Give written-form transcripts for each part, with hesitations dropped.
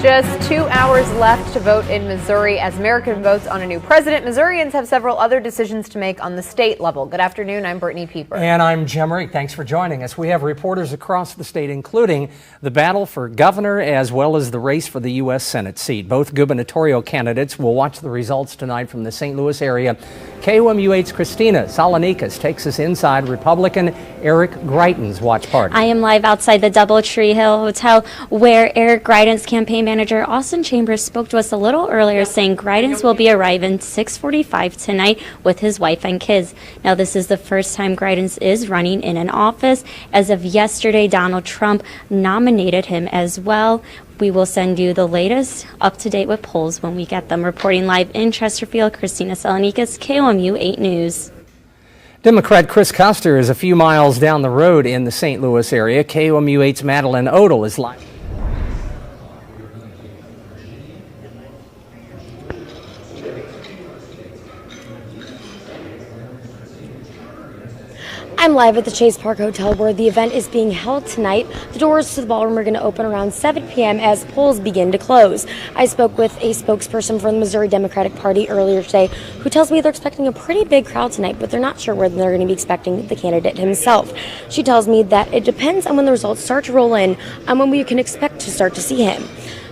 Just 2 hours left to vote in Missouri as America votes on a new president. Missourians have several other decisions to make on the state level. Good afternoon. I'm Brittany Pieper. And I'm Jim Reek. Thanks for joining us. We have reporters across the state, including the battle for governor as well as the race for the U.S. Senate seat. Both gubernatorial candidates will watch the results tonight from the St. Louis area. KOMU8's Christina Salonikas takes us inside Republican Eric Greitens' watch party. I am live outside the Doubletree Hill Hotel, where Eric Greitens' campaign manager Austin Chambers spoke to us a little earlier, saying Greitens will be arriving 6:45 tonight with his wife and kids. Now, this is the first time Greitens is running in an office. As of yesterday, Donald Trump nominated him as well. We will send you the latest, up-to-date with polls when we get them. Reporting live in Chesterfield, Christina Salonikas, KOMU8 News. Democrat Chris Koster is a few miles down the road in the St. Louis area. KOMU8's Madeline Odell is live. I'm live at the Chase Park Hotel where the event is being held tonight. The doors to the ballroom are going to open around 7 p.m. as polls begin to close. I spoke with a spokesperson from the Missouri Democratic Party earlier today who tells me they're expecting a pretty big crowd tonight, but they're not sure whether they're going to be expecting the candidate himself. She tells me that it depends on when the results start to roll in and when we can expect to start to see him.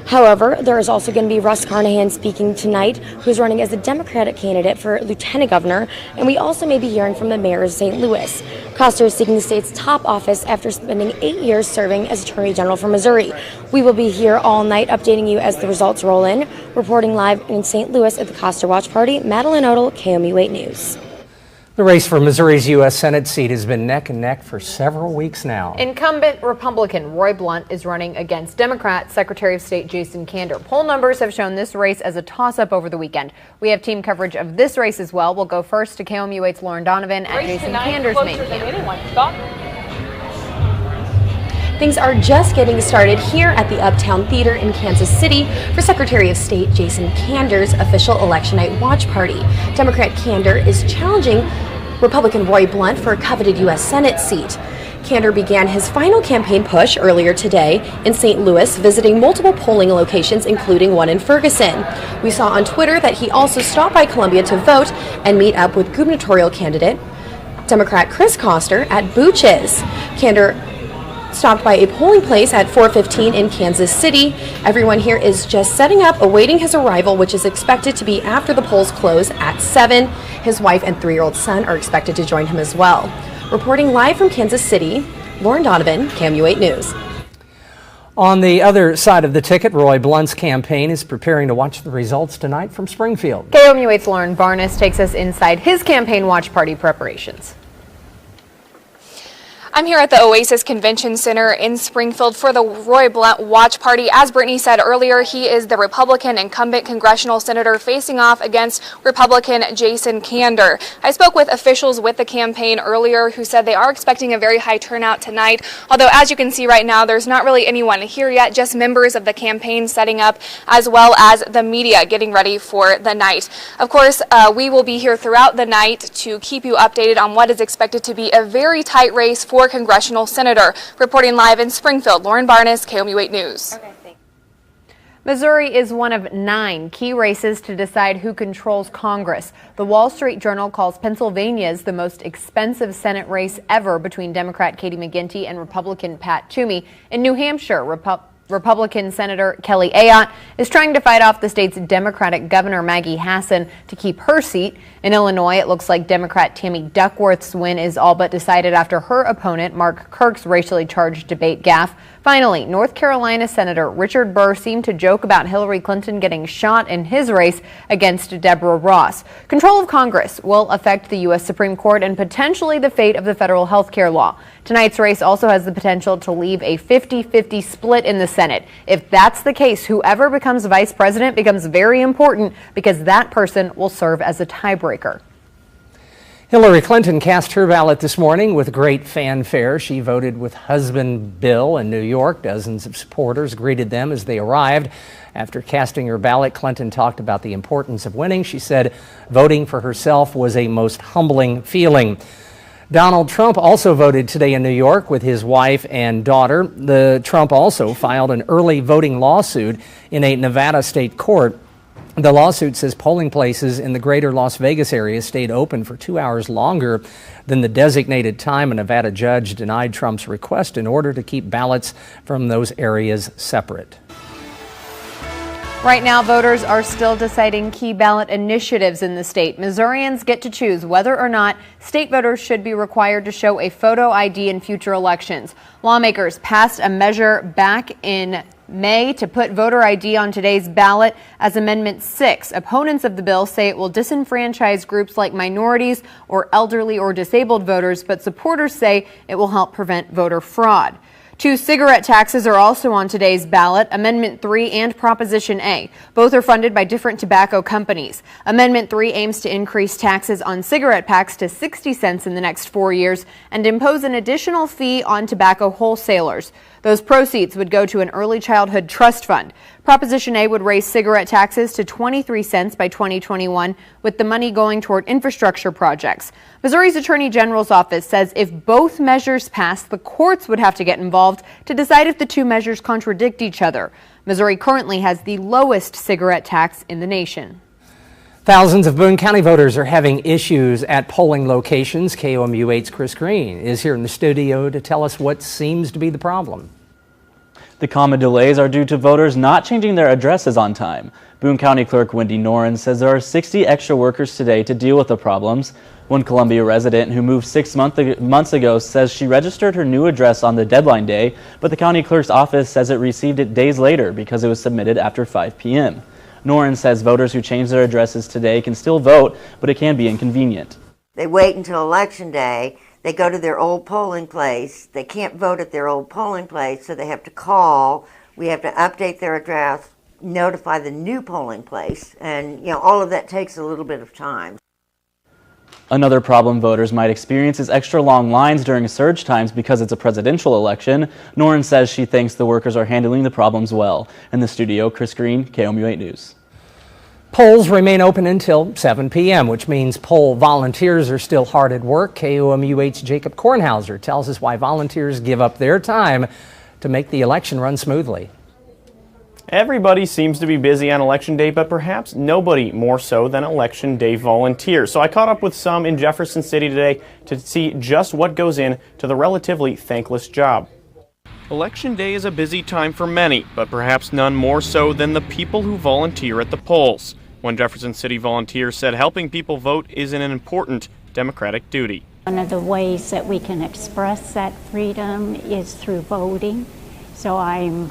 However, there is also going to be Russ Carnahan speaking tonight, who's running as a Democratic candidate for lieutenant governor, and we also may be hearing from the mayor of St. Louis. Koster is seeking the state's top office after spending 8 years serving as Attorney General for Missouri. We will be here all night updating you as the results roll in. Reporting live in St. Louis at the Koster Watch Party, Madeline Odell, KOMU8 News. The race for Missouri's U.S. Senate seat has been neck and neck for several weeks now. Incumbent Republican Roy Blunt is running against Democrat Secretary of State Jason Kander. Poll numbers have shown this race as a toss-up over the weekend. We have team coverage of this race as well. We'll go first to KOMU8's Lauren Donovan at Jason Kander's main camp. Things are just getting started here at the Uptown Theater in Kansas City for Secretary of State Jason Kander's official election night watch party. Democrat Kander is challenging Republican Roy Blunt for a coveted U.S. Senate seat. Kander began his final campaign push earlier today in St. Louis, visiting multiple polling locations, including one in Ferguson. We saw on Twitter that he also stopped by Columbia to vote and meet up with gubernatorial candidate Democrat Chris Koster at Booch's. Kander stopped by a polling place at 4:15 in Kansas City. Everyone here is just setting up, awaiting his arrival, which is expected to be after the polls close at 7. His wife and 3-year-old son are expected to join him as well. Reporting live from Kansas City, Lauren Donovan, KOMU8 News. On the other side of the ticket, Roy Blunt's campaign is preparing to watch the results tonight from Springfield. KOMU8's Lauren Barnes takes us inside his campaign watch party preparations. I'm here at the Oasis Convention Center in Springfield for the Roy Blunt watch party. As Brittany said earlier, he is the Republican incumbent congressional senator facing off against Republican Jason Kander. I spoke with officials with the campaign earlier who said they are expecting a very high turnout tonight, although as you can see right now, there's not really anyone here yet, just members of the campaign setting up as well as the media getting ready for the night. Of course, we will be here throughout the night to keep you updated on what is expected to be a very tight race for congressional senator. Reporting live in Springfield, Lauren Barnes, KOMU8 News. Missouri is one of 9 key races to decide who controls Congress. The Wall Street Journal calls Pennsylvania's the most expensive Senate race ever between Democrat Katie McGinty and Republican Pat Toomey. In New Hampshire, Republican Senator Kelly Ayotte is trying to fight off the state's Democratic Governor Maggie Hassan to keep her seat. In Illinois, it looks like Democrat Tammy Duckworth's win is all but decided after her opponent, Mark Kirk's racially charged debate gaffe. Finally, North Carolina Senator Richard Burr seemed to joke about Hillary Clinton getting shot in his race against Deborah Ross. Control of Congress will affect the U.S. Supreme Court and potentially the fate of the federal health care law. Tonight's race also has the potential to leave a 50-50 split in the Senate. If that's the case, whoever becomes vice president becomes very important because that person will serve as a tiebreaker. Hillary Clinton cast her ballot this morning with great fanfare. She voted with husband Bill in New York. Dozens of supporters greeted them as they arrived. After casting her ballot, Clinton talked about the importance of winning. She said voting for herself was a most humbling feeling. Donald Trump also voted today in New York with his wife and daughter. Trump also filed an early voting lawsuit in a Nevada state court. The lawsuit says polling places in the greater Las Vegas area stayed open for 2 hours longer than the designated time. A Nevada judge denied Trump's request in order to keep ballots from those areas separate. Right now, voters are still deciding key ballot initiatives in the state. Missourians get to choose whether or not state voters should be required to show a photo ID in future elections. Lawmakers passed a measure back in May to put voter ID on today's ballot as Amendment 6. Opponents of the bill say it will disenfranchise groups like minorities or elderly or disabled voters, but supporters say it will help prevent voter fraud. 2 cigarette taxes are also on today's ballot, Amendment 3 and Proposition A. Both are funded by different tobacco companies. Amendment 3 aims to increase taxes on cigarette packs to 60 cents in the next 4 years and impose an additional fee on tobacco wholesalers. Those proceeds would go to an early childhood trust fund. Proposition A would raise cigarette taxes to 23 cents by 2021, with the money going toward infrastructure projects. Missouri's Attorney General's office says if both measures pass, the courts would have to get involved to decide if the two measures contradict each other. Missouri currently has the lowest cigarette tax in the nation. Thousands of Boone County voters are having issues at polling locations. KOMU8's Chris Green is here in the studio to tell us what seems to be the problem. The common delays are due to voters not changing their addresses on time. Boone County Clerk Wendy Noren says there are 60 extra workers today to deal with the problems. One Columbia resident who moved 6 months ago says she registered her new address on the deadline day, but the county clerk's office says it received it days later because it was submitted after 5 p.m. Noren says voters who change their addresses today can still vote, but it can be inconvenient. They wait until Election Day. They go to their old polling place. They can't vote at their old polling place, so they have to call. We have to update their address, notify the new polling place, and all of that takes a little bit of time. Another problem voters might experience is extra long lines during surge times because it's a presidential election. Noren says she thinks the workers are handling the problems well. In the studio, Chris Green, KOMU8 News. Polls remain open until 7 p.m., which means poll volunteers are still hard at work. KOMU8's Jacob Kornhauser tells us why volunteers give up their time to make the election run smoothly. Everybody seems to be busy on Election Day, but perhaps nobody more so than Election Day volunteers. So I caught up with some in Jefferson City today to see just what goes into the relatively thankless job. Election Day is a busy time for many, but perhaps none more so than the people who volunteer at the polls. One Jefferson City volunteer said helping people vote is an important democratic duty. One of the ways that we can express that freedom is through voting. So I'm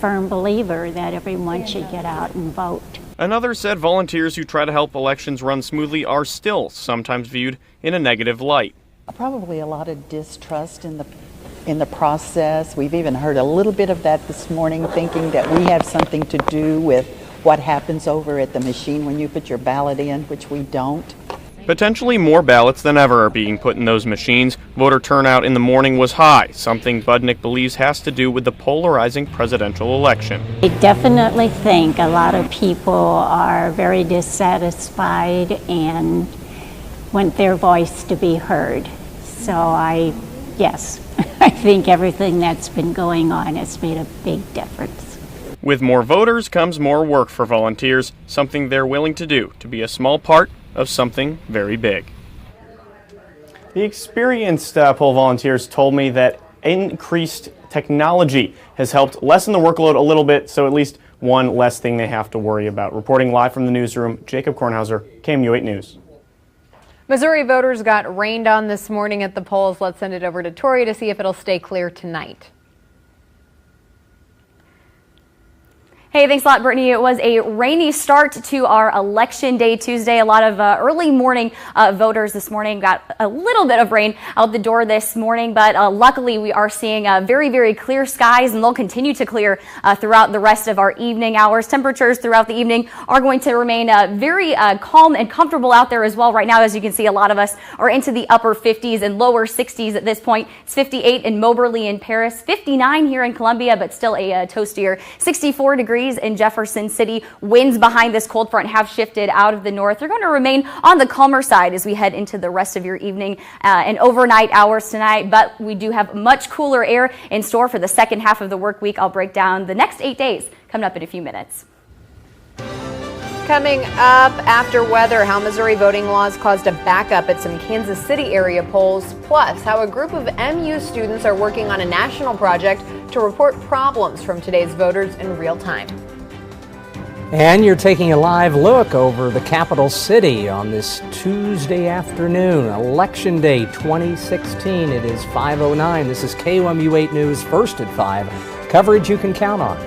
firm believer that everyone should get out and vote. Another said volunteers who try to help elections run smoothly are still sometimes viewed in a negative light. Probably a lot of distrust in the process. We've even heard a little bit of that this morning, thinking that we have something to do with what happens over at the machine when you put your ballot in, which we don't. Potentially more ballots than ever are being put in those machines. Voter turnout in the morning was high, something Budnick believes has to do with the polarizing presidential election. I definitely think a lot of people are very dissatisfied and want their voice to be heard. So yes, I think everything that's been going on has made a big difference. With more voters comes more work for volunteers, something they're willing to do to be a small part of something very big. The experienced poll volunteers told me that increased technology has helped lessen the workload a little bit, so at least one less thing they have to worry about. Reporting live from the newsroom, Jacob Kornhauser, KOMU8 News. Missouri voters got rained on this morning at the polls. Let's send it over to Tori to see if it'll stay clear tonight. Hey, thanks a lot, Brittany. It was a rainy start to our Election Day Tuesday. A lot of early morning voters this morning got a little bit of rain out the door this morning, but luckily we are seeing very, very clear skies, and they'll continue to clear throughout the rest of our evening hours. Temperatures throughout the evening are going to remain very calm and comfortable out there as well. Right now, as you can see, a lot of us are into the upper 50s and lower 60s at this point. It's 58 in Moberly and Paris, 59 here in Columbia, but still a toastier 64 degrees degrees in Jefferson City. Winds behind this cold front have shifted out of the north. They're going to remain on the calmer side as we head into the rest of your evening and overnight hours tonight. But we do have much cooler air in store for the second half of the work week. I'll break down the next 8 days coming up in a few minutes. Coming up after weather, how Missouri voting laws caused a backup at some Kansas City area polls, plus how a group of MU students are working on a national project to report problems from today's voters in real time. And you're taking a live look over the capital city on this Tuesday afternoon, Election Day 2016. It is 5:09. This is KOMU 8 News, first at 5. Coverage you can count on.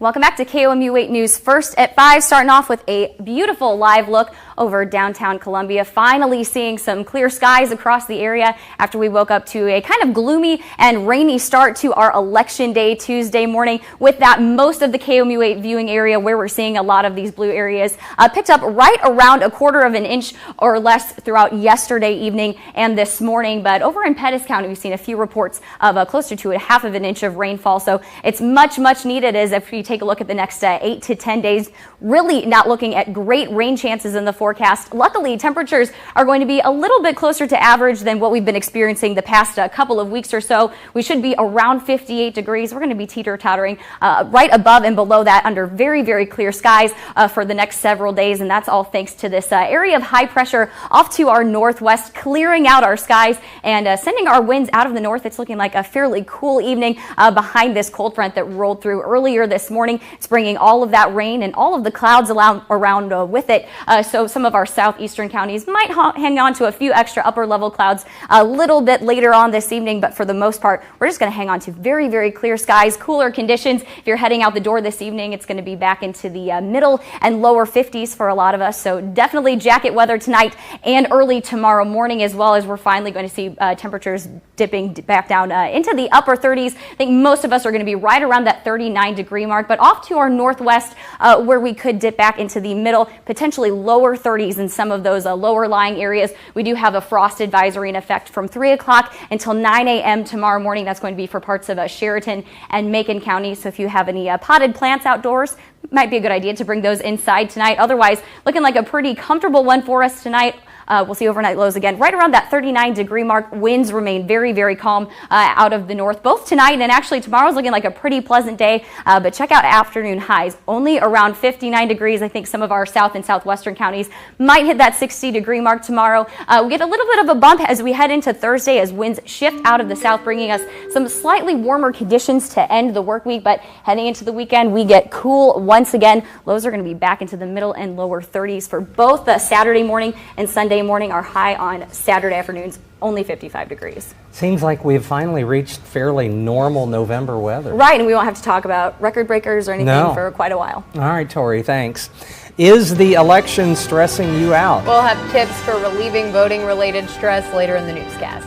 Welcome back to KOMU 8 News, first at 5, starting off with a beautiful live look over downtown Columbia. Finally seeing some clear skies across the area after we woke up to a kind of gloomy and rainy start to our Election Day Tuesday morning. With that, most of the KOMU 8 viewing area where we're seeing a lot of these blue areas picked up right around a quarter of an inch or less throughout yesterday evening and this morning. But over in Pettis County, we've seen a few reports of closer to a half of an inch of rainfall. So it's much needed as if we take a look at the next 8 to 10 days, really not looking at great rain chances in the forecast. Luckily, temperatures are going to be a little bit closer to average than what we've been experiencing the past couple of weeks or so. We should be around 58 degrees. We're going to be teeter-tottering right above and below that under very clear skies for the next several days, and that's all thanks to this area of high pressure off to our northwest, clearing out our skies and sending our winds out of the north. It's looking like a fairly cool evening behind this cold front that rolled through earlier this morning. It's bringing all of that rain and all of the clouds around with it. So some of our southeastern counties might hang on to a few extra upper level clouds a little bit later on this evening. But for the most part, we're just going to hang on to very clear skies, cooler conditions. If you're heading out the door this evening, it's going to be back into the middle and lower 50s for a lot of us. So definitely jacket weather tonight and early tomorrow morning, as well as we're finally going to see temperatures dipping back down into the upper 30s. I think most of us are going to be right around that 39-degree mark, but off to our northwest where we could dip back into the middle, potentially lower 30s in some of those lower lying areas. We do have a frost advisory in effect from 3 o'clock until 9 a.m. tomorrow morning. That's going to be for parts of Sheridan and Macon County. So if you have any potted plants outdoors, might be a good idea to bring those inside tonight. Otherwise, looking like a pretty comfortable one for us tonight. We'll see overnight lows again right around that 39-degree mark. Winds remain very, very calm out of the north, both tonight and actually tomorrow's looking like a pretty pleasant day. But check out afternoon highs, only around 59 degrees. I think some of our south and southwestern counties might hit that 60-degree mark tomorrow. We get a little bit of a bump as we head into Thursday as winds shift out of the south, bringing us some slightly warmer conditions to end the work week. But heading into the weekend, we get cool once again. Lows are going to be back into the middle and lower 30s for both the Saturday morning and Sunday morning. Our high on Saturday afternoons, only 55 degrees. Seems like we've finally reached fairly normal November weather. Right, and we won't have to talk about record breakers or anything for quite a while. All right, Tori, thanks. Is the election stressing you out? We'll have tips for relieving voting-related stress later in the newscast.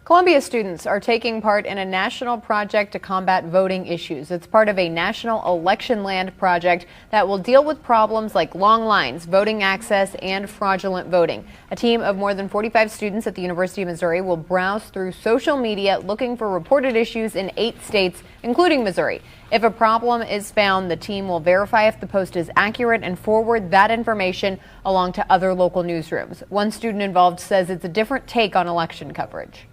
Columbia students are taking part in a national project to combat voting issues. It's part of a national election land project that will deal with problems like long lines, voting access, and fraudulent voting. A team of more than 45 students at the University of Missouri will browse through social media looking for reported issues in 8 states, including Missouri. If a problem is found, the team will verify if the post is accurate and forward that information along to other local newsrooms. One student involved says it's a different take on election coverage.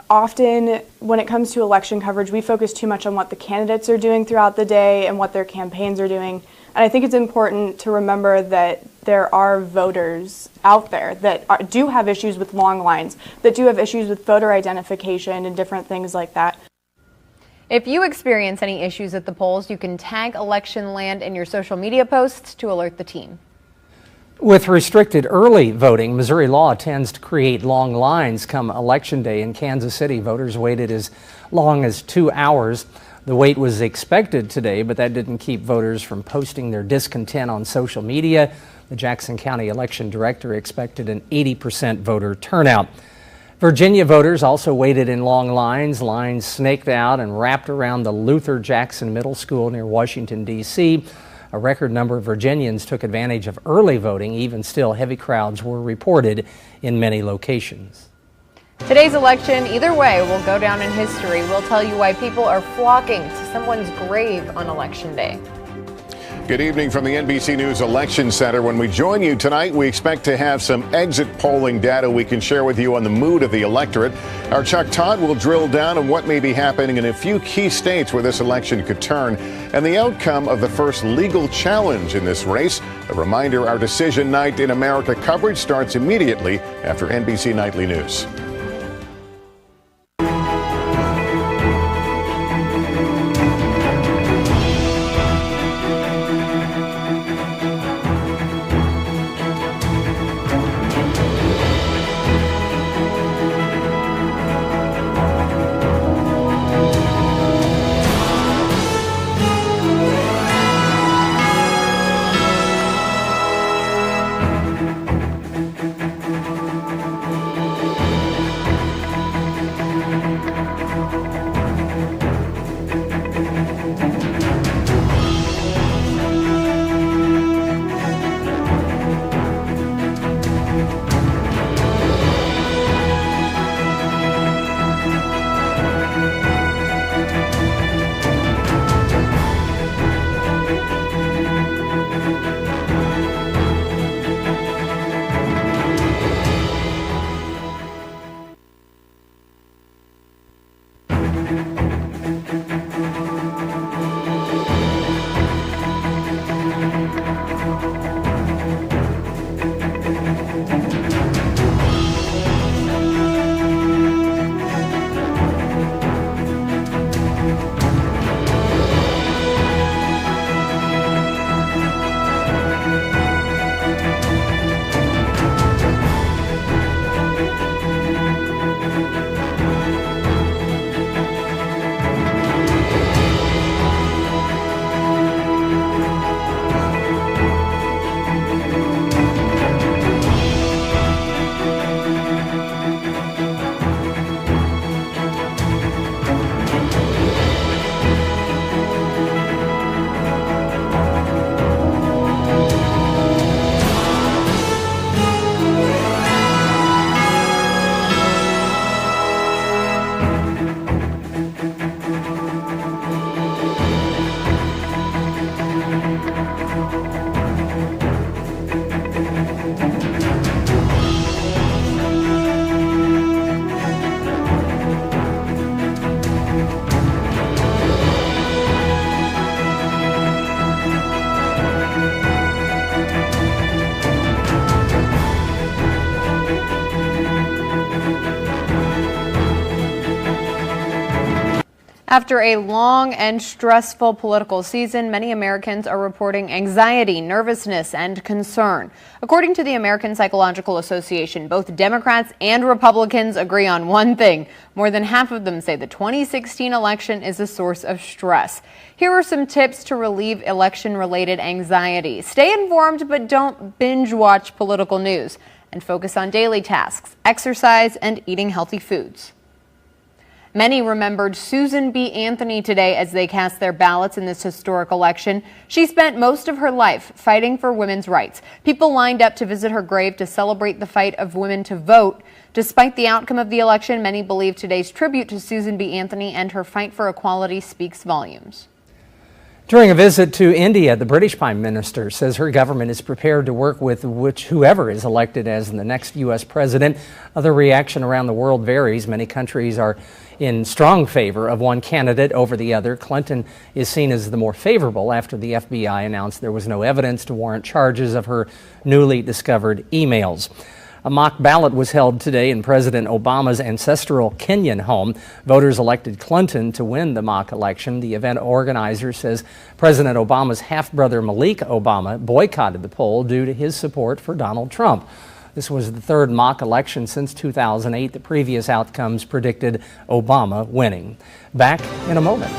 Often, when it comes to election coverage, we focus too much on what the candidates are doing throughout the day and what their campaigns are doing. And I think it's important to remember that there are voters out there that do have issues with long lines, that do have issues with voter identification and different things like that. If you experience any issues at the polls, you can tag Election Land in your social media posts to alert the team. With restricted early voting, Missouri law tends to create long lines come Election Day. In Kansas City, voters waited as long as 2 hours. The wait was expected today, but that didn't keep voters from posting their discontent on social media. The Jackson County election director expected an 80% voter turnout. Virginia voters also waited in long lines. Lines snaked out and wrapped around the Luther Jackson Middle School near Washington, D.C. A record number of Virginians took advantage of early voting. Even still, heavy crowds were reported in many locations. Today's election, either way, will go down in history. We'll tell you why people are flocking to someone's grave on Election Day. Good evening from the NBC News Election Center. When we join you tonight, we expect to have some exit polling data we can share with you on the mood of the electorate. Our Chuck Todd will drill down on what may be happening in a few key states where this election could turn and the outcome of the first legal challenge in this race. A reminder, our Decision Night in America coverage starts immediately after NBC Nightly News. After a long and stressful political season, many Americans are reporting anxiety, nervousness, and concern. According to the American Psychological Association, both Democrats and Republicans agree on one thing. More than half of them say the 2016 election is a source of stress. Here are some tips to relieve election-related anxiety. Stay informed, but don't binge-watch political news. And focus on daily tasks, exercise, and eating healthy foods. Many remembered Susan B. Anthony today as they cast their ballots in this historic election. She spent most of her life fighting for women's rights. People lined up to visit her grave to celebrate the fight of women to vote. Despite the outcome of the election, many believe today's tribute to Susan B. Anthony and her fight for equality speaks volumes. During a visit to India, the British Prime Minister says her government is prepared to work with whoever is elected as the next U.S. president. The reaction around the world varies. Many countries are in strong favor of one candidate over the other. Clinton is seen as the more favorable after the FBI announced there was no evidence to warrant charges of her newly discovered emails. A mock ballot was held today in President Obama's ancestral Kenyan home. Voters elected Clinton to win the mock election. The event organizer says President Obama's half-brother Malik Obama boycotted the poll due to his support for Donald Trump. This was the third mock election since 2008. The previous outcomes predicted Obama winning. Back in a moment.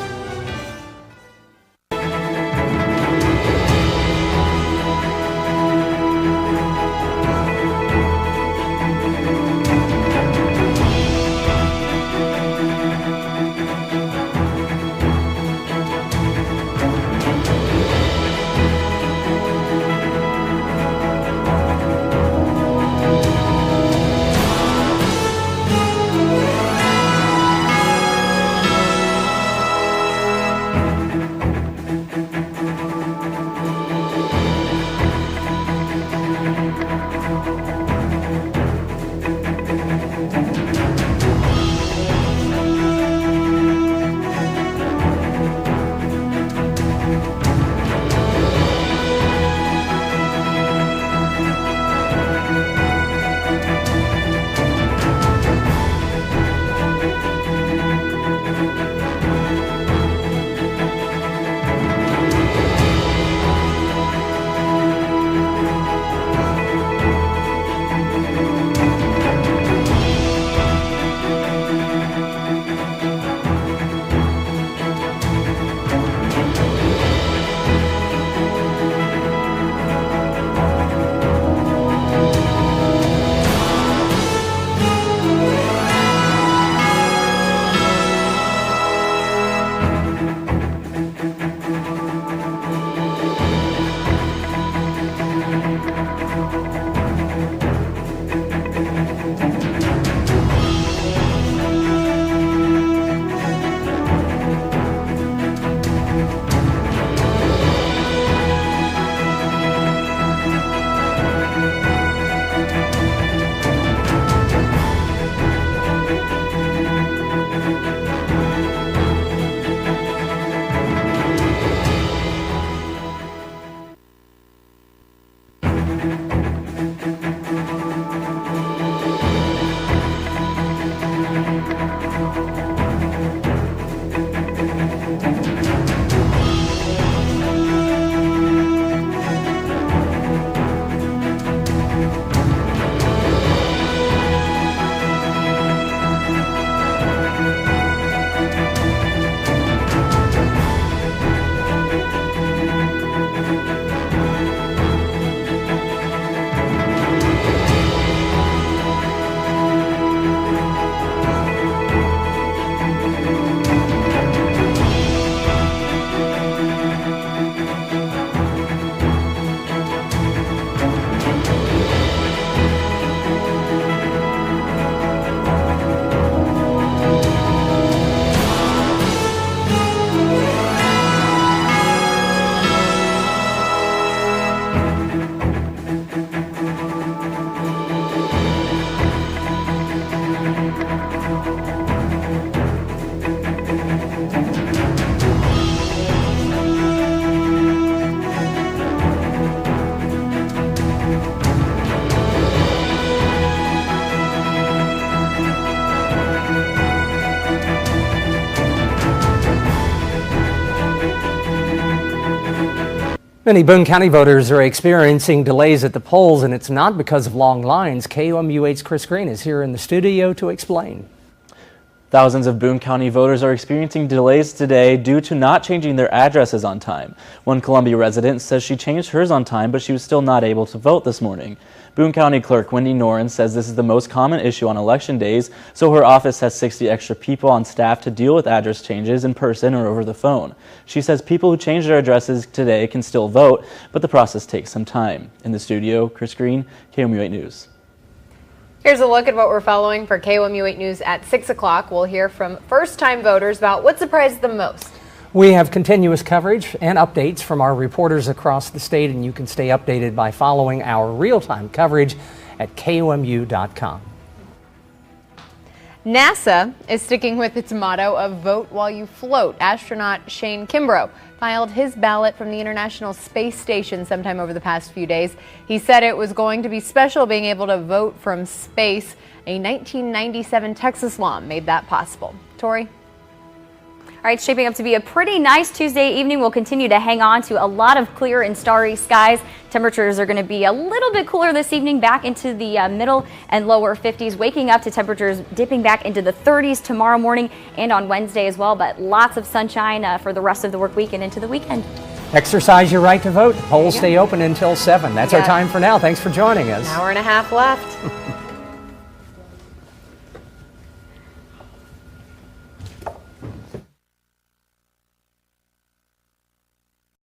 Many Boone County voters are experiencing delays at the polls, and it's not because of long lines. KOMU8's Chris Green is here in the studio to explain. Thousands of Boone County voters are experiencing delays today due to not changing their addresses on time. One Columbia resident says she changed hers on time, but she was still not able to vote this morning. Boone County Clerk Wendy Noren says this is the most common issue on election days, so her office has 60 extra people on staff to deal with address changes in person or over the phone. She says people who change their addresses today can still vote, but the process takes some time. In the studio, Chris Green, KOMU8 News. Here's a look at what we're following for KOMU8 News at 6 o'clock. We'll hear from first-time voters about what surprised them most. We have continuous coverage and updates from our reporters across the state, and you can stay updated by following our real-time coverage at KOMU.com. NASA is sticking with its motto of vote while you float. Astronaut Shane Kimbrough filed his ballot from the International Space Station sometime over the past few days. He said it was going to be special being able to vote from space. A 1997 Texas law made that possible. Tori? All right, shaping up to be a pretty nice Tuesday evening. We'll continue to hang on to a lot of clear and starry skies. Temperatures are going to be a little bit cooler this evening, back into the middle and lower 50s, waking up to temperatures dipping back into the 30s tomorrow morning and on Wednesday as well, but lots of sunshine for the rest of the work week and into the weekend. Exercise your right to vote. Polls stay open until 7. That's our time for now. Thanks for joining us. An hour and a half left.